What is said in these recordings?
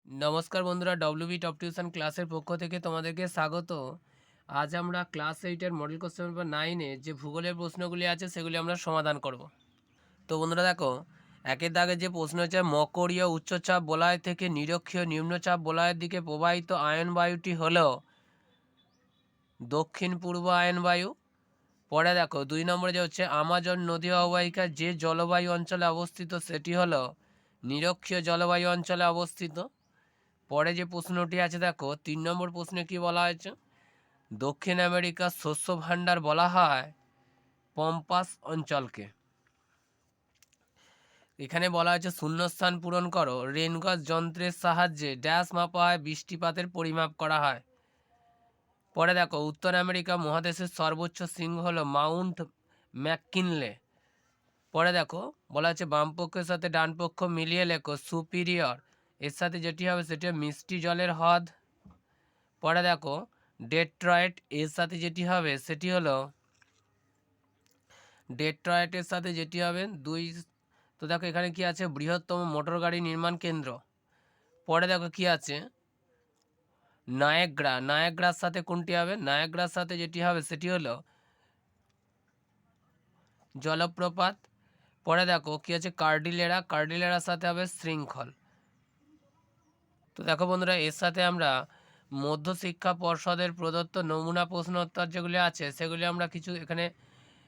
নমস্কার বন্ধুরা, WB top tuition ক্লাসের পক্ষ থেকে তোমাদেরকে স্বাগত। আজ আমরা ক্লাস 8-এর মডেল কোশ্চেন পেপার 9-এ যে ভূগোলের প্রশ্নগুলি আছে সেগুলি আমরা সমাধান করব। তো বন্ধুরা দেখো, একের দাগে যে প্রশ্ন হচ্ছে, মকরীয় উচ্চচাপ বলয় থেকে নিরক্ষীয় নিম্নচাপ বলয়ের দিকে প্রবাহিত আয়নবায়ুটি হলো দক্ষিণ পূর্ব আয়নবায়ু। পরে দেখো 2 নম্বরে যে হচ্ছে, আমাজন নদী অববাহিকা যে জলবায়ু অঞ্চলে অবস্থিত সেটি হলো নিরক্ষীয় জলবায়ু অঞ্চলে অবস্থিত। পরে যে প্রশ্নটি আছে দেখো 3 নম্বর প্রশ্নে কি বলা হয়েছে, দক্ষিণ আমেরিকার শস্য ভাণ্ডার বলা হয় পম্পাস অঞ্চলকে। এখানে বলা হয়েছে শূন্যস্থান পূরণ করো, রেনগজ যন্ত্রের সাহায্যে ড্যাশ মাপা হয়, বৃষ্টিপাতের পরিমাপ করা হয়। পরে দেখো উত্তর আমেরিকা মহাদেশের সর্বোচ্চ শৃঙ্গ হলো মাউন্ট ম্যাককিনলে। পরে দেখো বলা হচ্ছে বামপক্ষের সাথে ডান পক্ষ মিলিয়ে লেখো সুপিরিয়র, এর সাথে যেটি হবে সেটি মিষ্টি জলের হ্রদ। পরে দেখো ডেট্রয়েট, এর সাথে যেটি হবে সেটি হলো ডেট্রয়েটের সাথে যেটি হবে 2। তো দেখো এখানে কি আছে, বৃহত্তম মোটর গাড়ি নির্মাণ কেন্দ্র। পরে দেখো কি আছে, নায়াগ্রা, নায়াগ্রার সাথে কোনটি হবে, নায়াগ্রার সাথে যেটি হবে সেটি হলো জলপ্রপাত। পরে দেখো কি আছে, কার্ডিলেরা, কার্ডিলেরার সাথে হবে শৃঙ্খল। তো দেখো বন্ধুরা, এর সাথে আমরা মধ্যশিক্ষা পর্ষদের প্রদত্ত নমুনা প্রশ্ন উত্তর যেগুলি আছে সেগুলি আমরা কিছু এখানে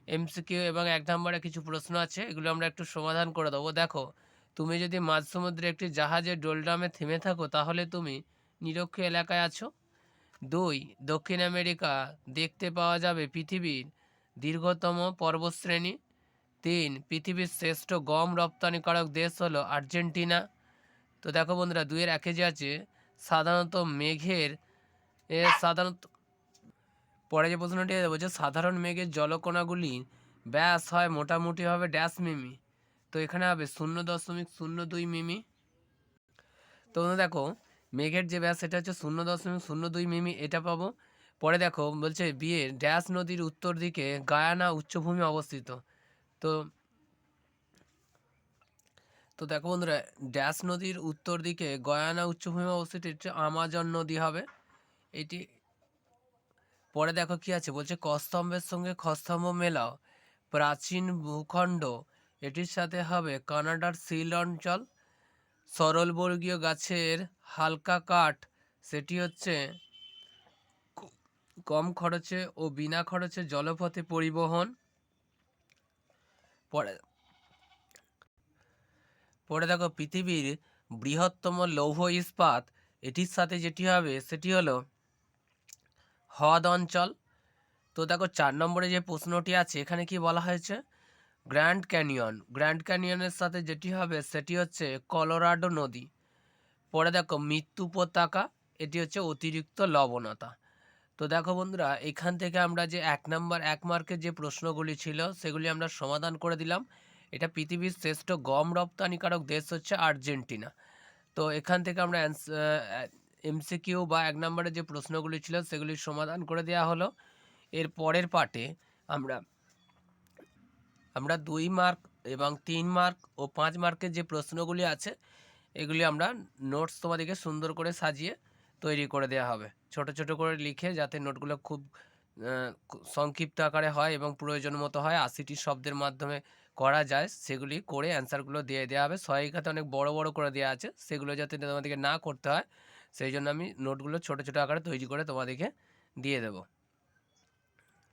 এমসিকিউ এবং 1 নম্বরে কিছু প্রশ্ন আছে, এগুলো আমরা একটু সমাধান করে দেবো। দেখো, তুমি যদি মাঝ সমুদ্রে একটি জাহাজের ডোলড্রামে থেমে থাকো তাহলে তুমি নিরক্ষীয় এলাকায় আছো। 2, দক্ষিণ আমেরিকা দেখতে পাওয়া যাবে পৃথিবীর দীর্ঘতম পর্বতশ্রেণী। 3, পৃথিবীর শ্রেষ্ঠ গম রপ্তানিকারক দেশ হলো আর্জেন্টিনা। তো দেখো বন্ধুরা, 2-এর 1-এ যে আছে সাধারণত মেঘের সাধারণত। পরে যে প্রশ্নটি বলছে, সাধারণ মেঘের জলকণাগুলি ব্যাস হয় মোটামুটিভাবে ড্যাশ মিমি। তো এখানে হবে 0.02 মিমি। তো দেখো মেঘের যে ব্যাস সেটা হচ্ছে 0.02 মিমি, এটা পাবো। পরে দেখো বলছে বিয়ের ড্যাশ নদীর উত্তর দিকে গায়ানা উচ্চভূমি অবস্থিত। তো তো দেখো বন্ধুরা, ড্যাশ নদীর উত্তর দিকে গয়ানা উচ্চভূমি অবস্থিত, এটা আমাজন নদী হবে এটি। পরে দেখো কি আছে, বলছে কস্তম্ভের সঙ্গে খস্তম্ভ মেলাও, প্রাচীন ভূখণ্ড, এটির সাথে হবে কানাডার সিল অঞ্চল। সরলবর্গীয় গাছের হালকা কাঠ, সেটি হচ্ছে কম খরচে ও বিনা খরচে জলপথে পরিবহন। পরে পরে দেখো পৃথিবীর বৃহত্তম লৌহ ইস্পাত, এটির সাথে যেটি হবে সেটি হলো হ্রদ অঞ্চল। তো দেখো 4 নম্বরে যে প্রশ্নটি আছে এখানে কি বলা হয়েছে, গ্র্যান্ড ক্যানিয়ন, গ্র্যান্ড ক্যানিয়নের সাথে যেটি হবে সেটি হচ্ছে কলোরাডো নদী। পরে দেখো মৃত্যু উপত্যকা, এটি হচ্ছে অতিরিক্ত লবণতা। তো দেখো বন্ধুরা, এখান থেকে আমরা যে 1 নম্বর 1 মার্কের যে প্রশ্নগুলি ছিল সেগুলি আমরা সমাধান করে দিলাম। এটা পৃথিবীর শ্রেষ্ঠ গম রপ্তানিকারক দেশ হচ্ছে আর্জেন্টিনা। তো এখান থেকে আমরা এমসিকিউ বা 1 নম্বরের যে প্রশ্নগুলি ছিল সেগুলির সমাধান করে দেওয়া হলো। এর পরের পার্টে আমরা আমরা 2 মার্ক এবং 3 মার্ক ও 5 মার্কের যে প্রশ্নগুলি আছে এগুলি আমরা নোটস তোমাদেরকে সুন্দর করে সাজিয়ে তৈরি করে দেওয়া হবে, ছোট ছোট করে লিখে, যাতে নোটগুলো খুব সংক্ষিপ্ত আকারে হয় এবং প্রয়োজন মতো হয়, 80টি শব্দের মাধ্যমে করা যায়, সেগুলি করে অ্যান্সারগুলো দিয়ে দেওয়া হবে। সহায়িকাতে অনেক বড় বড় করে দেওয়া আছে, সেগুলো যাতে তোমাদেরকে না করতে হয় সেই জন্য আমি নোটগুলো ছোট ছোট আকারে তৈরি করে তোমাদেরকে দিয়ে দেবো।